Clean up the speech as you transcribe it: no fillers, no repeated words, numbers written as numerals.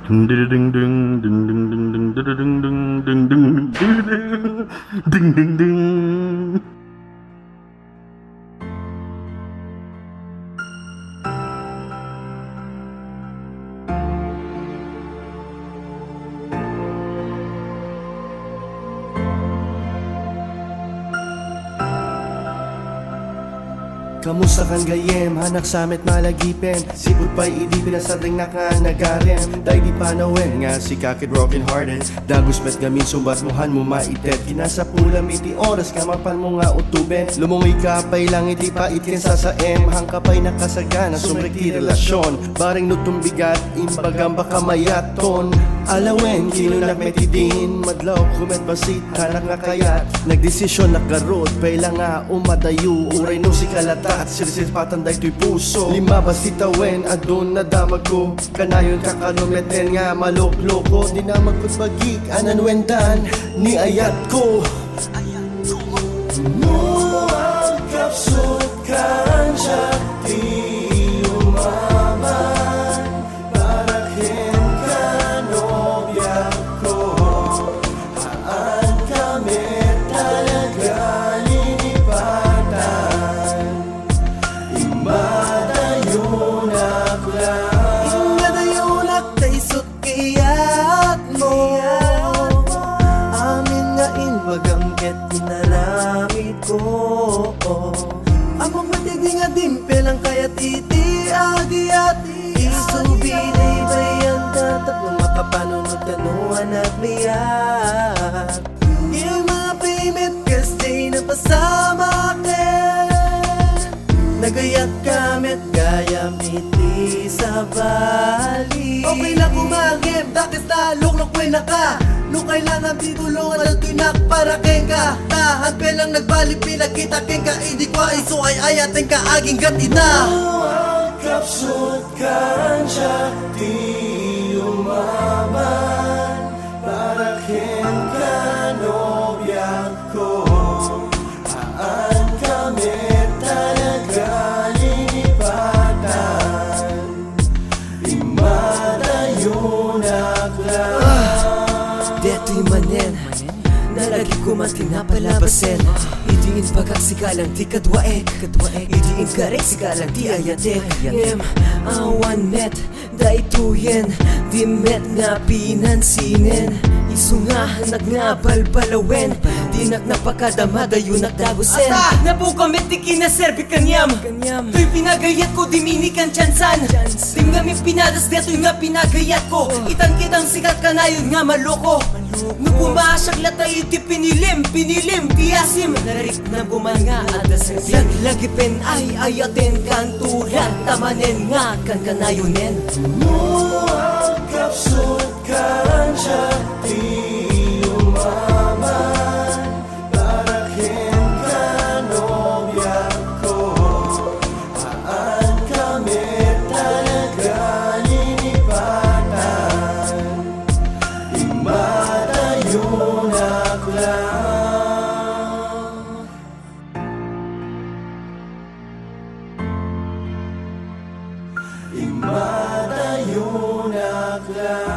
Ding ding ding ding ding ding ding ding ding ding ding ding ding ding. Kamusta kang gayem, hanak samit malagipin. Sipot pa'y idipin na sa ring nakanagarim. Dahil di panawin nga si kakit broken hearted. Dagus met gamin sumbat muhan mo maited. Kinasa pula iti oras kamapan mo nga utubin. Lumungi ka pa'y lang iti paitkin sa hang kapay nakasagana sumrikti relasyon. Baring nutong bigat, imbagang baka mayaton. Alawen, kinunak metidin. Madlaw kumet basit, hanak nga kayat. Nagdesisyon nakarod, pa'y lang nga umadayo. Uray no si kalata at sirsis patanday to'y puso. Lima ba si tawen, adun na damag ko. Kanayon kakanumeten nga malok-loko. Di na magpagpagig, ananwendan ni ayat ko. No ang kapsot kan siya di umaman. Barakin ka nobya ko. Haan kami talaga linipatan. Imadayonak lang. Imadayonak taysot kayat mo. Amin nga inwagang ket inaramid ko. Among matindi nga dimpel ang kayat iti agiyat. Isubilay bayan tatap ng makapanunod kanuan at miyak. Yung mga payment kasi napasama akin. Nagayat kamit gayam iti sa bali. Okay lang kumagim, dakis na luklok may naka. Nung kailangan titulungan ang tunak para kenka. Tahan pelang nagbalik pinagkita kenka. Hindi ko ay so ay ayatin ka aging gatina. Ang kapsot kan siya di umaman. Para kenka nobya ko. Haan kami talaga linipatan. Imadayonak lang. Deto'y manen Nalagi ko man tinapalabasin. Idiin pagkaksikalang di kadwaek. Idiin kareksikalang di ayatek. Awan met daituyen. Di met nga pinansinin. Isungahan nga balbalawen. Dinak napakadama dayo nagdagusin. Napukamit di kinaserbi kanyam. To'y pinagayat ko di minikan tsansan. Di nga mi pinadas deto'y nga pinagayat ko. Itan kitang sikat ka na yun nga maloko. Nung pumasag latay iti pinilim tiyasim. Narik na bumanga at asasin. Lagipin ay ayatin kan tulad. Tamanin nga kan kanayunin. No ang kapsot kan siya di umaman. Barakin ka nobya ko. Haan kami talaga linipatan. Imadayonak lang. Imadayonak lang.